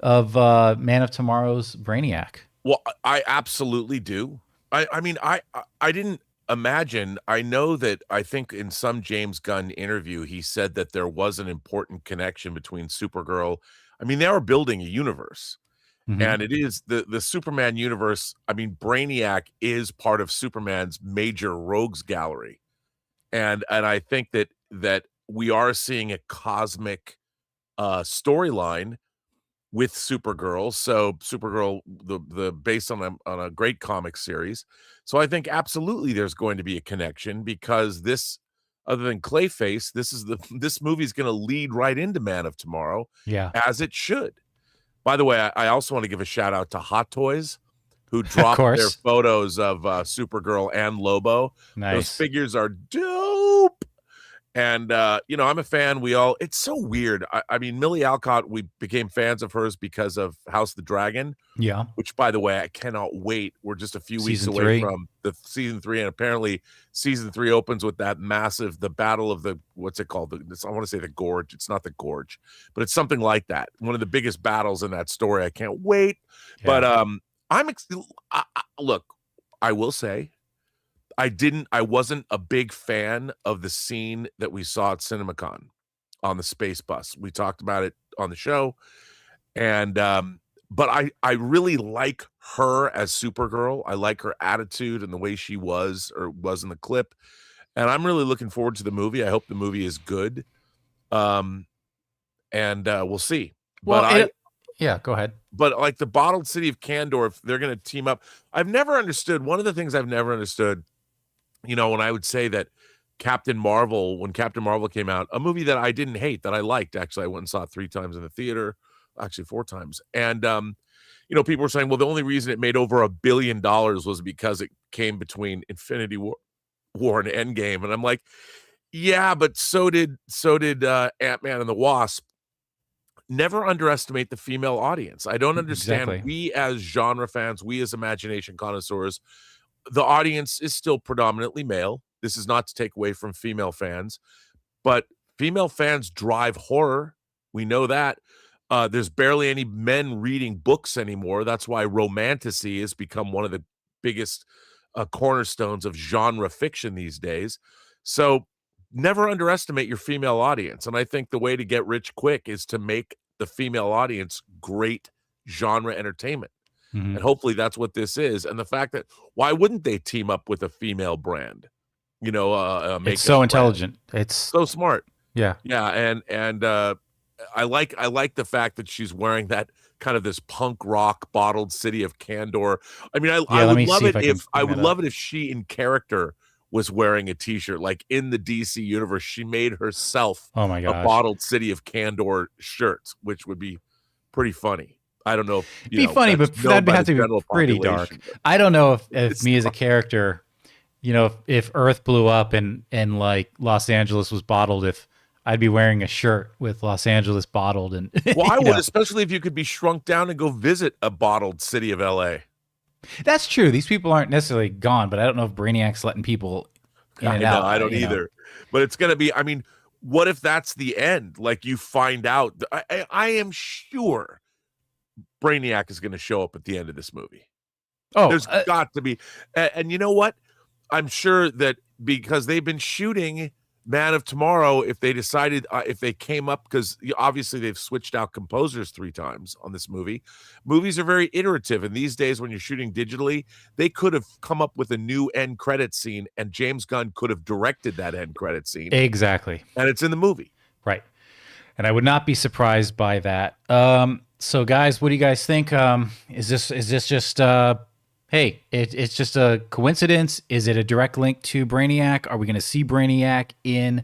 of Man of Tomorrow's Brainiac? Well, I absolutely do. I mean, I didn't imagine. I know that I think in some James Gunn interview, he said that there was an important connection between Supergirl. I mean, they are building a universe, and it is the Superman universe. I mean, Brainiac is part of Superman's major rogues gallery, and I think that we are seeing a cosmic storyline with Supergirl. So Supergirl, the based on a great comic series. So I think absolutely there's going to be a connection, because this, other than Clayface, this movie is going to lead right into Man of Tomorrow, as it should. By the way, I also want to give a shout out to Hot Toys, who dropped their photos of Supergirl and Lobo. Nice. Those figures are dope. And, I'm a fan. It's so weird. I mean, Millie Alcott, we became fans of hers because of House of the Dragon. Yeah. Which, by the way, I cannot wait. We're just a few weeks away from the season 3. And apparently season 3 opens with that the battle of what's it called? I want to say the Gorge. It's not the Gorge, but it's something like that. One of the biggest battles in that story. I can't wait. Yeah. But look, I will say, I wasn't a big fan of the scene that we saw at CinemaCon on the space bus. We talked about it on the show, and But I really like her as Supergirl. I like her attitude and the way she was in the clip. And I'm really looking forward to the movie. I hope the movie is good. And we'll see. Well, yeah, go ahead. But like the bottled city of Kandor, if they're going to team up, I've never understood. One of the things I've never understood, when I would say that when Captain Marvel came out, a movie that I didn't hate, that I liked. Actually, I went and saw it 3 times in the theater, actually 4 times. And, people were saying, well, the only reason it made over $1 billion was because it came between Infinity War and Endgame. And I'm like, yeah, but so did Ant-Man and the Wasp. Never underestimate the female audience. I don't understand. Exactly. We as genre fans, we as imagination connoisseurs, the audience is still predominantly male. This is not to take away from female fans, but female fans drive horror. We know that. There's barely any men reading books anymore. That's why romantasy has become one of the biggest cornerstones of genre fiction these days. So never underestimate your female audience. And I think the way to get rich quick is to make the female audience great genre entertainment. Mm-hmm. And hopefully that's what this is. And the fact that, why wouldn't they team up with a female brand? It's so intelligent. It's so smart. Yeah. And I like the fact that she's wearing that kind of this punk rock bottled city of Kandor. I mean, I would love it if she in character was wearing a t-shirt like in the DC universe. She made herself Oh my gosh. a bottled city of Kandor shirt, which would be pretty funny. I don't know if it'd be funny, but that'd have to be pretty dark. I don't know if me as a character, if Earth blew up and like Los Angeles was bottled, if I'd be wearing a shirt with Los Angeles bottled. And well, I would, especially if you could be shrunk down and go visit a bottled city of LA. That's true. These people aren't necessarily gone, but I don't know if Brainiac's letting people in and out. I don't either. But it's going to be, I mean, what if that's the end? Like you find out, I am sure Brainiac is going to show up at the end of this movie. Oh, there's got to be. And you know what? I'm sure that because they've been shooting Man of Tomorrow, if they decided, if they came up, because obviously they've switched out composers 3 times on this movie. Movies are very iterative. And these days when you're shooting digitally, they could have come up with a new end credit scene and James Gunn could have directed that end credit scene. Exactly. And it's in the movie. Right. And I would not be surprised by that. So guys, what do you guys think? Is this just hey, it's just a coincidence? Is it a direct link to Brainiac? Are we going to see Brainiac in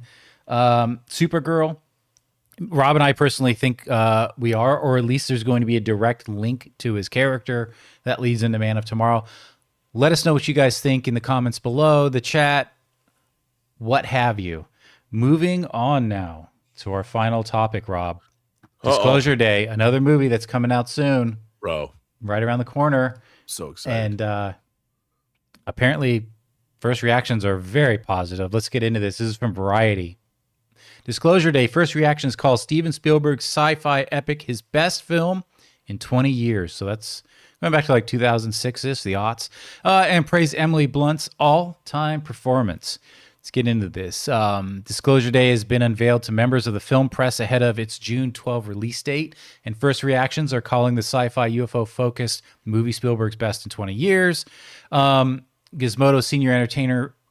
Supergirl? Rob and I personally think we are, or at least there's going to be a direct link to his character that leads into Man of Tomorrow. Let us know what you guys think in the comments below, the chat, what have you. Moving on now to our final topic, Rob. Disclosure Day, another movie that's coming out soon. Bro. Right around the corner. So excited. And apparently first reactions are very positive. Let's get into this. This is from Variety. Disclosure Day, first reactions call Steven Spielberg's sci-fi epic his best film in 20 years. So that's going back to like 2006-ish, the aughts. And praise Emily Blunt's all-time performance. Let's get into this. Disclosure Day has been unveiled to members of the film press ahead of its June 12 release date, and first reactions are calling the sci-fi UFO-focused movie Spielberg's best in 20 years. Gizmodo senior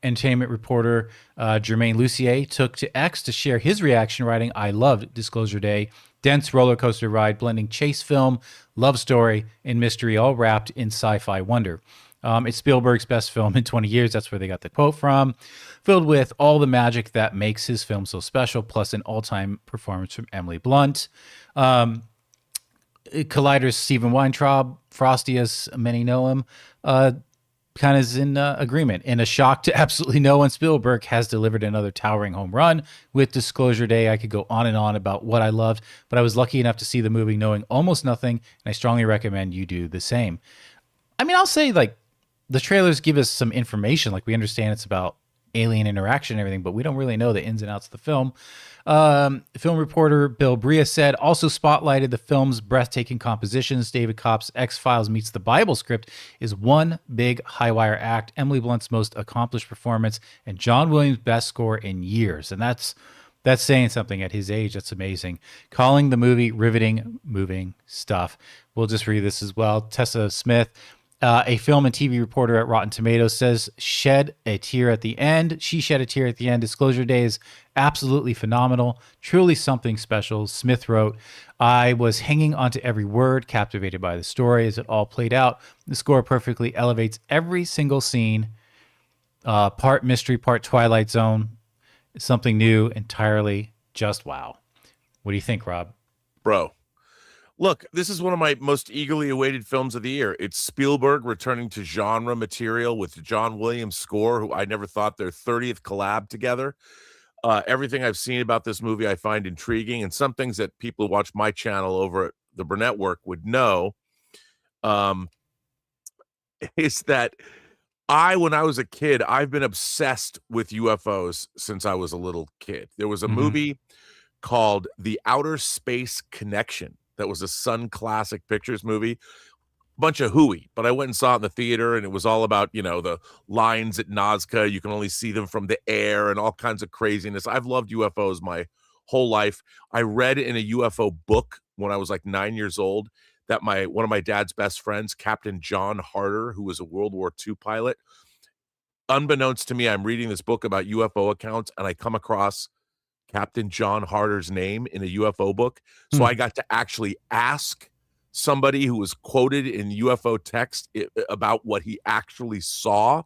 entertainment reporter Jermaine Lucier took to X to share his reaction, writing, "I loved Disclosure Day. Dense roller coaster ride blending chase film, love story, and mystery all wrapped in sci-fi wonder. It's Spielberg's best film in 20 years. That's where they got the quote from. Filled with all the magic that makes his film so special, plus an all-time performance from Emily Blunt. Collider's Stephen Weintraub, Frosty as many know him, kind of is in agreement. In a shock to absolutely no one, Spielberg has delivered another towering home run. With Disclosure Day, I could go on and on about what I loved, but I was lucky enough to see the movie knowing almost nothing, and I strongly recommend you do the same." I mean, I'll say, like, the trailers give us some information. Like, we understand it's about alien interaction and everything, but we don't really know the ins and outs of the film. Film reporter Bill Bria said, also spotlighted the film's breathtaking compositions. David Kopp's X-Files meets the Bible script is one big high-wire act, Emily Blunt's most accomplished performance, and John Williams' best score in years. And that's That's saying something at his age. That's amazing. Calling the movie riveting, moving stuff. We'll just read this as well. Tessa Smith, a film and TV reporter at Rotten Tomatoes, says shed a tear at the end. She shed a tear at the end. Disclosure Day is absolutely phenomenal. Truly something special. Smith wrote, I was hanging onto every word, captivated by the story as it all played out. The score perfectly elevates every single scene. Part mystery, part Twilight Zone. Something new entirely. Just wow. What do you think, Rob? Bro. Look, this is one of my most eagerly awaited films of the year. It's Spielberg returning to genre material with the John Williams score, who I never thought their 30th collab together. Everything I've seen about this movie I find intriguing, and some things that people who watch my channel over at the Burnett Work would know is that when I was a kid, I've been obsessed with UFOs since I was a little kid. There was a movie called The Outer Space Connection. That was a Sun Classic Pictures movie, bunch of hooey, but I went and saw it in the theater, and it was all about, the lines at Nazca. You can only see them from the air and all kinds of craziness. I've loved UFOs my whole life. I read in a UFO book when I was like 9 years old that one of my dad's best friends, Captain John Harder, who was a World War II pilot, unbeknownst to me, I'm reading this book about UFO accounts, and I come across Captain John Harder's name in a UFO book. So I got to actually ask somebody who was quoted in UFO text about what he actually saw.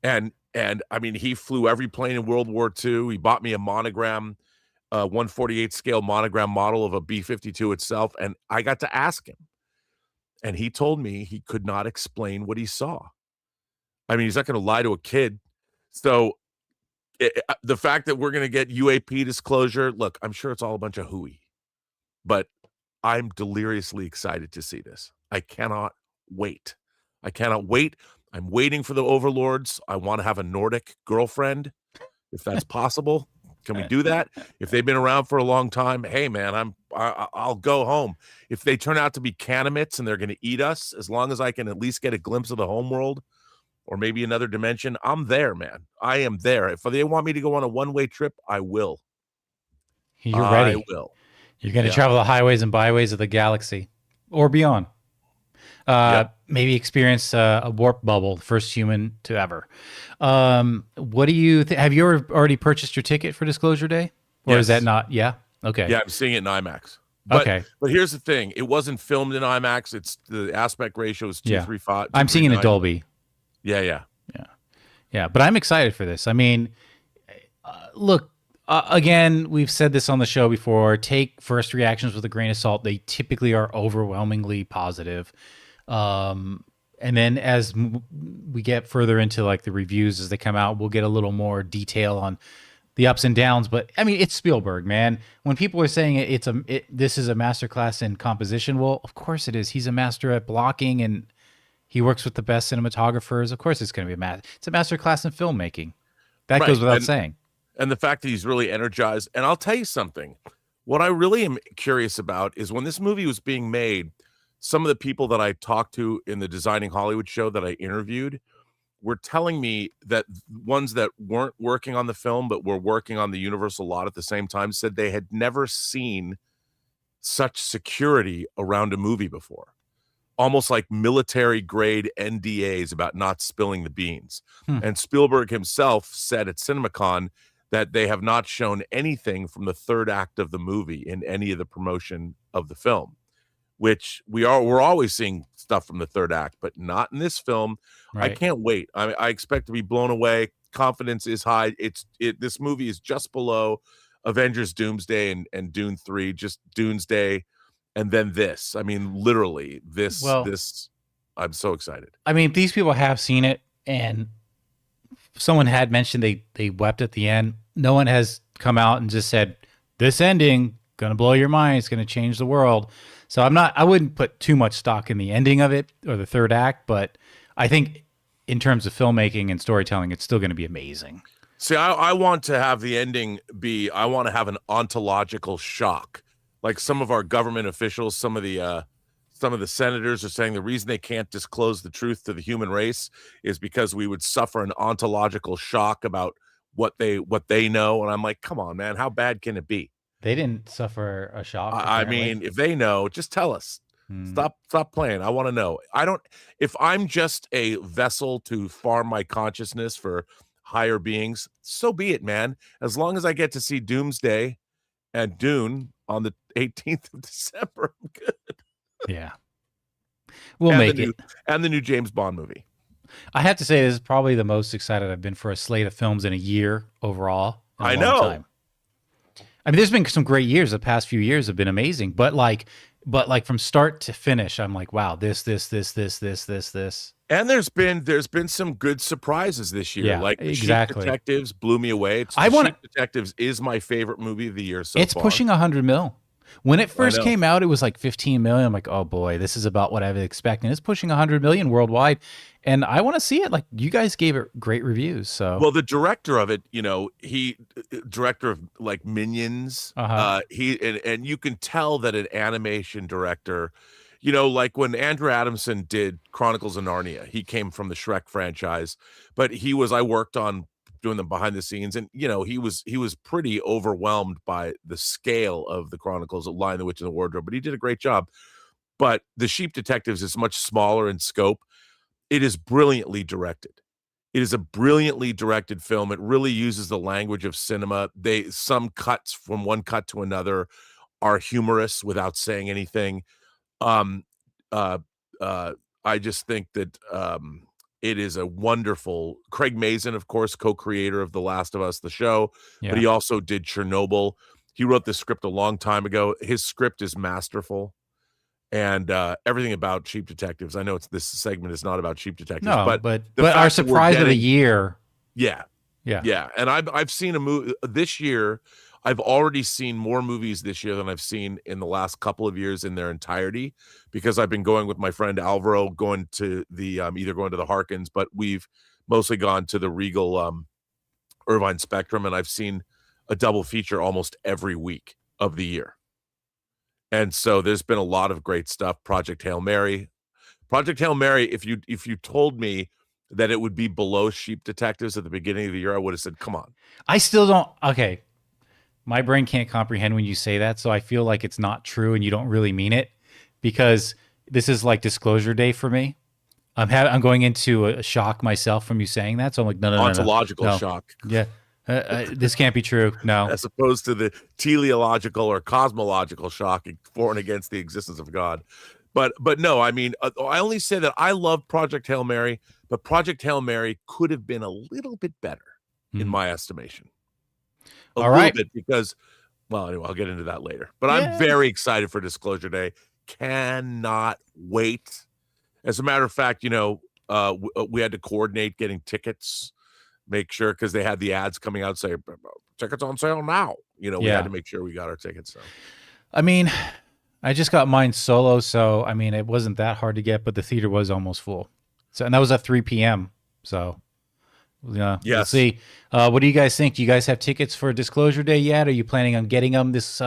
And I mean, he flew every plane in World War II. He bought me a monogram, 1/48 scale monogram model of a B-52 itself. And I got to ask him. And he told me he could not explain what he saw. I mean, he's not going to lie to a kid. So the fact that we're going to get UAP disclosure, look, I'm sure it's all a bunch of hooey, but I'm deliriously excited to see this. I cannot wait. I'm waiting for the overlords. I want to have a Nordic girlfriend, if that's possible. Can we do that? If they've been around for a long time, hey man, I'll go home. If they turn out to be Canamites and they're going to eat us, as long as I can at least get a glimpse of the homeworld, or maybe another dimension, I'm there, man. I am there. If they want me to go on a one-way trip, I will. You're ready. I will. You're going to travel the highways and byways of the galaxy or beyond. Maybe experience a warp bubble, first human to ever. What do you have you already purchased your ticket for Disclosure Day? Or is that not? Yeah. Okay. Yeah, I'm seeing it in IMAX. Okay. But here's the thing. It wasn't filmed in IMAX. It's the aspect ratio is 2:35. I'm seeing it in Dolby. Yeah. But I'm excited for this. I mean, look, again, we've said this on the show before. Take first reactions with a grain of salt. They typically are overwhelmingly positive. And then as we get further into like the reviews as they come out, we'll get a little more detail on the ups and downs. But I mean, it's Spielberg, man. When people are saying this is a masterclass in composition, well, of course it is. He's a master at blocking, and he works with the best cinematographers. Of course, it's going to be it's a masterclass in filmmaking. That goes without saying. And the fact that he's really energized. And I'll tell you something. What I really am curious about is when this movie was being made, some of the people that I talked to in the Designing Hollywood show that I interviewed were telling me that ones that weren't working on the film but were working on the Universal lot at the same time said they had never seen such security around a movie before. Almost like military grade NDAs about not spilling the beans. And Spielberg himself said at CinemaCon that they have not shown anything from the third act of the movie in any of the promotion of the film, which we're always seeing stuff from the third act, but not in this film. Right. I can't wait. I expect to be blown away. Confidence is high. This movie is just below Avengers Doomsday and Dune 3, just Doomsday. And then this, I mean, literally this, I'm so excited. I mean, these people have seen it, and someone had mentioned they wept at the end. No one has come out and just said, this ending, going to blow your mind. It's going to change the world. So I wouldn't put too much stock in the ending of it or the third act, but I think in terms of filmmaking and storytelling, it's still going to be amazing. See, I want to have the ending I want to have an ontological shock. Like some of our government officials, some of the senators are saying the reason they can't disclose the truth to the human race is because we would suffer an ontological shock about what they know, and I'm like, come on, man, how bad can it be? They didn't suffer a shock. I Apparently. mean, if they know, just tell us. Hmm. Stop playing. I want to know. I don't. If I'm just a vessel to farm my consciousness for higher beings, so be it, man. As long as I get to see Doomsday and Dune on the 18th of December, I'm good. Yeah, we'll And make the new, it. and the new James Bond movie. I have to say, this is probably the most excited I've been for a slate of films in a year overall. In a I long know. time. I mean, there's been some great years. The past few years have been amazing, but like from start to finish, I'm like, wow, this. And there's been some good surprises this year. Yeah, Like the exactly. Sheep Detectives blew me away. Sheep Detectives is my favorite movie of the year so It's far. pushing 100 mil. When it first know. came out, it was like 15 million. I'm like, oh boy, this is about what I was expecting. It's pushing 100 million worldwide, and I want to see it. Like, you guys gave it great reviews. So, Well, the director of it, he director of like Minions. And you can tell that an animation director, like when Andrew Adamson did Chronicles of Narnia, he came from the Shrek franchise, but I worked on doing them behind the scenes, and he was pretty overwhelmed by the scale of the Chronicles of Lion, the Witch, and the Wardrobe, but he did a great job. But the Sheep Detectives is much smaller in scope. It is brilliantly directed. It is a brilliantly directed film. It really uses the language of cinema. Some cuts from one cut to another are humorous without saying anything. I just think that it is a wonderful. Craig Mazin, of course, co-creator of The Last of Us, the show, but he also did Chernobyl. He wrote this script a long time ago. His script is masterful, and everything about Sheep Detectives. I know this segment is not about Sheep Detectives, but our surprise of the year. Yeah. And I've seen a movie this year. I've already seen more movies this year than I've seen in the last couple of years in their entirety, because I've been going with my friend Alvaro, going to the either going to the Harkins, but we've mostly gone to the Regal Irvine Spectrum, and I've seen a double feature almost every week of the year. And so there's been a lot of great stuff. Project Hail Mary, if you told me that it would be below Sheep Detectives at the beginning of the year, I would have said, come on. I still don't. Okay. My brain can't comprehend when you say that, so I feel like it's not true and you don't really mean it, because this is like disclosure day for me. I'm going into a shock myself from you saying that, so I'm like, no. Ontological shock. Yeah, this can't be true. No, as opposed to the teleological or cosmological shock for and against the existence of God. But no, I mean, I only say that I love Project Hail Mary, but Project Hail Mary could have been a little bit better in my estimation. A little bit, because, well, anyway, I'll get into that later. But I'm very excited for Disclosure Day. Cannot wait. As a matter of fact, we had to coordinate getting tickets, make sure, because they had the ads coming out saying tickets on sale now. We had to make sure we got our tickets. So, I mean, I just got mine solo, so I mean, it wasn't that hard to get, but the theater was almost full. So, and that was at 3 p.m. So, yeah, we'll see. What do you guys think? Do you guys have tickets for Disclosure Day yet? Are you planning on getting them this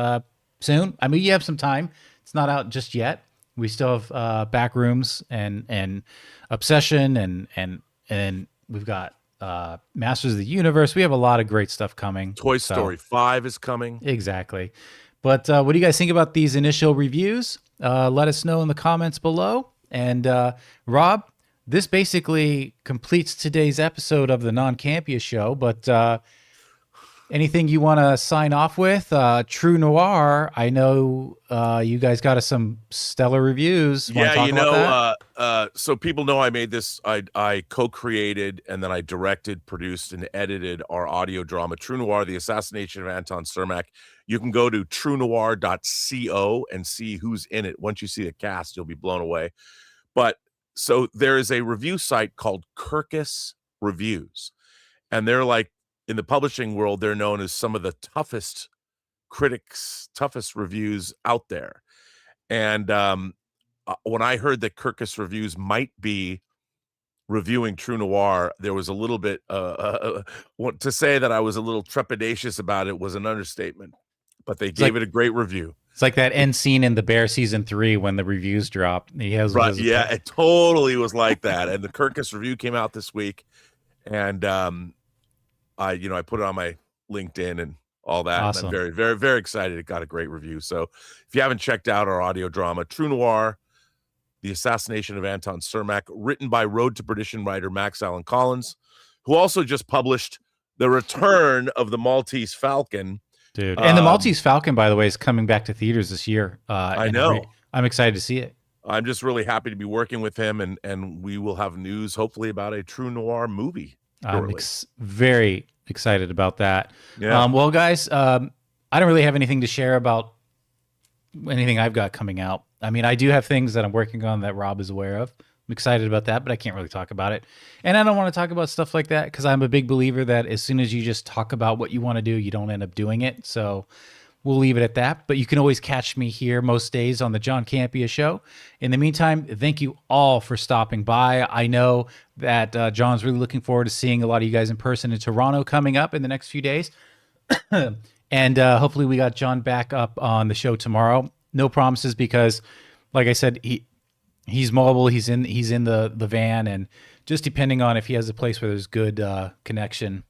soon? I mean, you have some time. It's not out just yet. We still have Backrooms and Obsession, and we've got Masters of the Universe. We have a lot of great stuff coming. Toy Story 5 is coming. Exactly. But what do you guys think about these initial reviews? Let us know in the comments below. And Rob, this basically completes today's episode of the Non-Campea Show, but anything you want to sign off with? True Noir, I know you guys got us some stellar reviews. So people know I made this, I co-created, and then I directed, produced, and edited our audio drama, True Noir, The Assassination of Anton Cermak. You can go to truenoir.co and see who's in it. Once you see the cast, you'll be blown away. But so there is a review site called Kirkus Reviews, and they're like, in the publishing world, they're known as some of the toughest critics, toughest reviews out there. And when I heard that Kirkus Reviews might be reviewing True Noir, there was a little bit to say that I was a little trepidatious about it was an understatement, but they gave it a great review. It's like that end scene in The Bear season 3 when the reviews dropped. It totally was like that. And the Kirkus Review came out this week, and I put it on my LinkedIn and all that. And Awesome. I'm very, very, very excited. It got a great review. So if you haven't checked out our audio drama, True Noir, The Assassination of Anton Cermak, written by Road to Perdition writer Max Allan Collins, who also just published The Return of the Maltese Falcon. Dude. And the Maltese Falcon, by the way, is coming back to theaters this year. I know. I'm excited to see it. I'm just really happy to be working with him, and we will have news, hopefully, about a True Noir movie. I'm very excited about that. Yeah. Well, guys, I don't really have anything to share about anything I've got coming out. I mean, I do have things that I'm working on that Rob is aware of. I'm excited about that, but I can't really talk about it. And I don't want to talk about stuff like that because I'm a big believer that as soon as you just talk about what you want to do, you don't end up doing it. So we'll leave it at that. But you can always catch me here most days on the John Campea Show. In the meantime, thank you all for stopping by. I know that John's really looking forward to seeing a lot of you guys in person in Toronto coming up in the next few days. And hopefully we got John back up on the show tomorrow. No promises because, like I said, he's mobile. He's in the van, and just depending on if he has a place where there's good connection,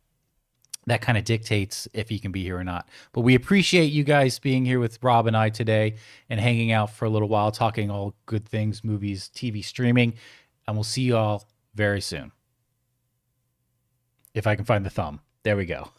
that kind of dictates if he can be here or not. But we appreciate you guys being here with Rob and I today and hanging out for a little while, talking all good things, movies, TV, streaming, and we'll see you all very soon. If I can find the thumb. There we go.